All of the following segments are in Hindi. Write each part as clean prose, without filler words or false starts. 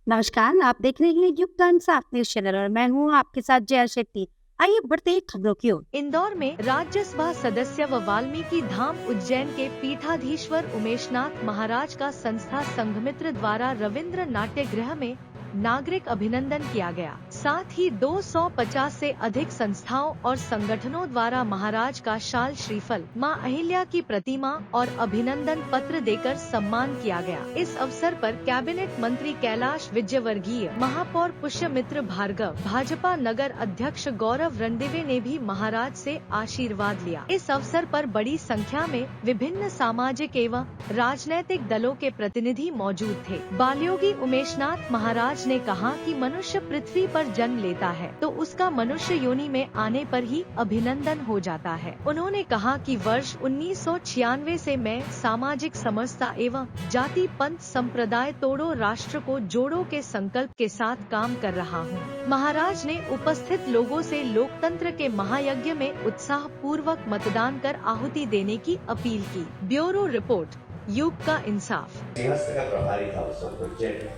नमस्कार, आप देख रहे हैं युग का इंसाफ न्यूज चैनल और मैं हूँ आपके साथ जया शेट्टी। आइए बढ़ते हैं खबरों की ओर। इंदौर में राज्यसभा सदस्य व वाल्मीकि धाम उज्जैन के पीठाधीश्वर उमेशनाथ महाराज का संस्था संघमित्र द्वारा रविंद्र नाट्य गृह में नागरिक अभिनंदन किया गया। साथ ही 250 से अधिक संस्थाओं और संगठनों द्वारा महाराज का शाल, श्रीफल, मां अहिल्या की प्रतिमा और अभिनंदन पत्र देकर सम्मान किया गया। इस अवसर पर कैबिनेट मंत्री कैलाश विजयवर्गीय, महापौर पुष्यमित्र भार्गव, भाजपा नगर अध्यक्ष गौरव रणदिवे ने भी महाराज से आशीर्वाद लिया। इस अवसर पर बड़ी संख्या में विभिन्न सामाजिक एवं राजनैतिक दलों के प्रतिनिधि मौजूद थे। बालयोगी उमेशनाथ महाराज ने कहा कि मनुष्य पृथ्वी पर जन्म लेता है तो उसका मनुष्य योनि में आने पर ही अभिनंदन हो जाता है। उन्होंने कहा कि वर्ष 1996 से मैं सामाजिक समरसता एवं जाति पंथ संप्रदाय तोड़ो राष्ट्र को जोड़ो के संकल्प के साथ काम कर रहा हूँ। महाराज ने उपस्थित लोगों से लोकतंत्र के महायज्ञ में उत्साह पूर्वक मतदान कर आहुति देने की अपील की। ब्यूरो रिपोर्ट, युग का इंसाफ। सिंहस्थ का प्रभारी था उस वक्त उज्जैन में।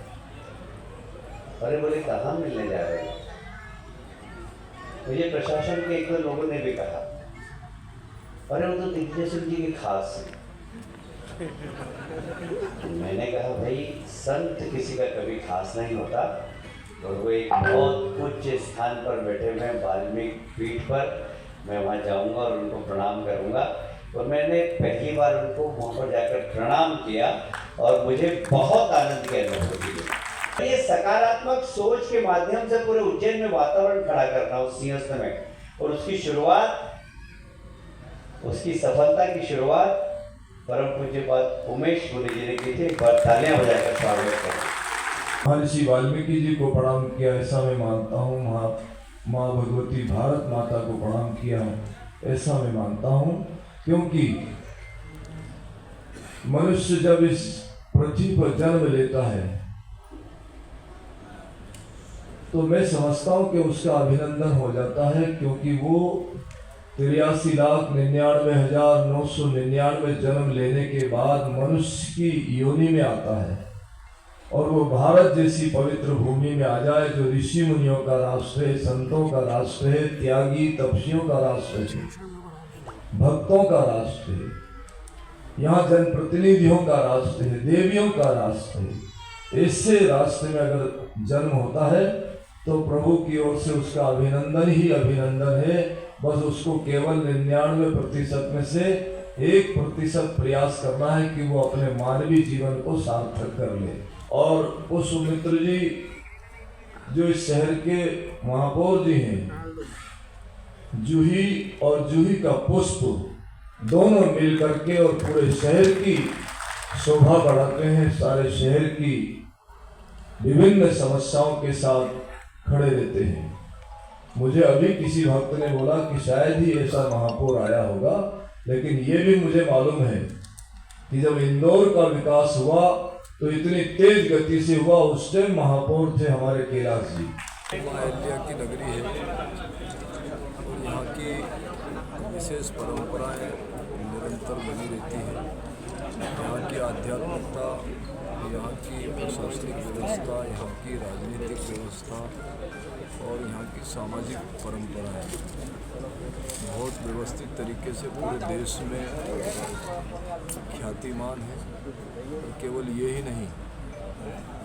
अरे बोले कहाँ मिलने जा रहे हैं? तो ये प्रशासन के एक दो लोगों ने भी कहा, अरे वो तो दिग्विजय सिंह जी के खास हैं। मैंने कहा भाई संत किसी का कभी खास नहीं होता, और वो एक बहुत उच्च स्थान पर बैठे हुए वाल्मीकि पीठ पर, मैं वहाँ जाऊँगा और उनको प्रणाम करूँगा। और मैंने पहली बार उनको वहाँ पर जाकर प्रणाम किया और मुझे बहुत आनंद की अनुभूति हुई। ये सकारात्मक सोच के माध्यम से पूरे उज्जैन में वातावरण खड़ा करना उस सिंहस्थ में, और उसकी शुरुआत, उसकी सफलता की शुरुआत परम पूज्यपाद उमेश मुनि जी ने की थी। एक बार तालियां बजाकर स्वागत करें। महर्षि वाल्मीकि जी को प्रणाम किया ऐसा मैं मानता हूँ। माँ भगवती भारत माता को प्रणाम किया ऐसा मैं मानता हूँ, क्योंकि मनुष्य जब इस पृथ्वी पर जन्म लेता है तो मैं समझता हूँ कि उसका अभिनंदन हो जाता है, क्योंकि वो 83,99,999 जन्म लेने के बाद मनुष्य की योनि में आता है और वो भारत जैसी पवित्र भूमि में आ जाए, जो ऋषि मुनियों का राष्ट्र है, संतों का राष्ट्र है, त्यागी तपस्वियों का राष्ट्र है, भक्तों का राष्ट्र है, यहाँ जनप्रतिनिधियों का राष्ट्र है, देवियों का राष्ट्र है। ऐसे राष्ट्र में अगर जन्म होता है तो प्रभु की ओर से उसका अभिनंदन ही अभिनंदन है। बस उसको केवल 99% में से 1% प्रयास करना है कि वो अपने मानवीय जीवन को सार्थक कर ले। और पुष्यमित्र जी जो इस शहर के महापौर जी हैं, जूही और जूही का पुष्प दोनों मिल करके और पूरे शहर की शोभा बढ़ाते हैं, सारे शहर की विभिन्न समस्याओं के साथ खड़े रहते हैं। मुझे अभी किसी भक्त ने बोला कि शायद ही ऐसा महापौर आया होगा, लेकिन ये भी मुझे मालूम है कि जब इंदौर का विकास हुआ तो इतनी तेज गति से हुआ। उस टाइम महापौर थे हमारे कैलाश जी। मां अहिल्या की नगरी है और यहाँ की विशेष परंपराएं निरंतर बनी रहती हैं। यहाँ की आध्यात्मिकता, यहाँ की प्रशासनिक व्यवस्था, यहाँ की राजनीतिक व्यवस्था और यहाँ की सामाजिक परंपराएं बहुत व्यवस्थित तरीके से पूरे देश में ख्यातिमान है। और केवल ये ही नहीं,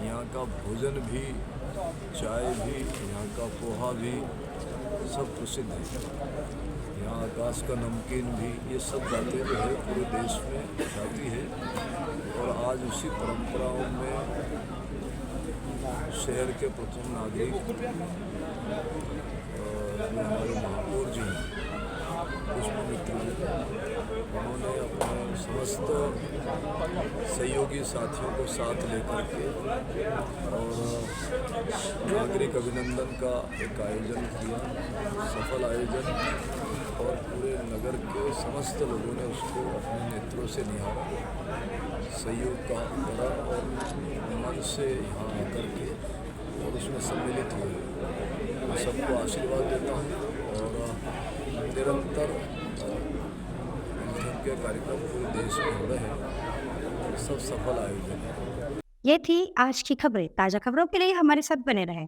यहाँ का भोजन भी, चाय भी, यहाँ का पोहा भी सब प्रसिद्ध है। यहाँ आकाश का नमकीन भी, ये सब बातें जो है पूरे देश में ख्याति है। और आज उसी परंपराओं में शहर के प्रथम नागरिक हमारे महापौर जी हैं, पुष्यमित्र जी, उन्होंने अपने समस्त सहयोगी साथियों को साथ लेकर के और नागरिक अभिनंदन का एक आयोजन किया, सफल आयोजन, और पूरे नगर के समस्त लोगों ने उसको अपने नेत्रों से निहारा, सहयोग का करा और मन से यहाँ आकर के और उसमें सम्मिलित हुए। मैं सबको आशीर्वाद देता हूँ और निरंतर के कार्यक्रम पूरे देश में हो रहे हैं, सब सफल आयोजन है। ये थी आज की खबरें। ताज़ा खबरों के लिए हमारे साथ बने रहें।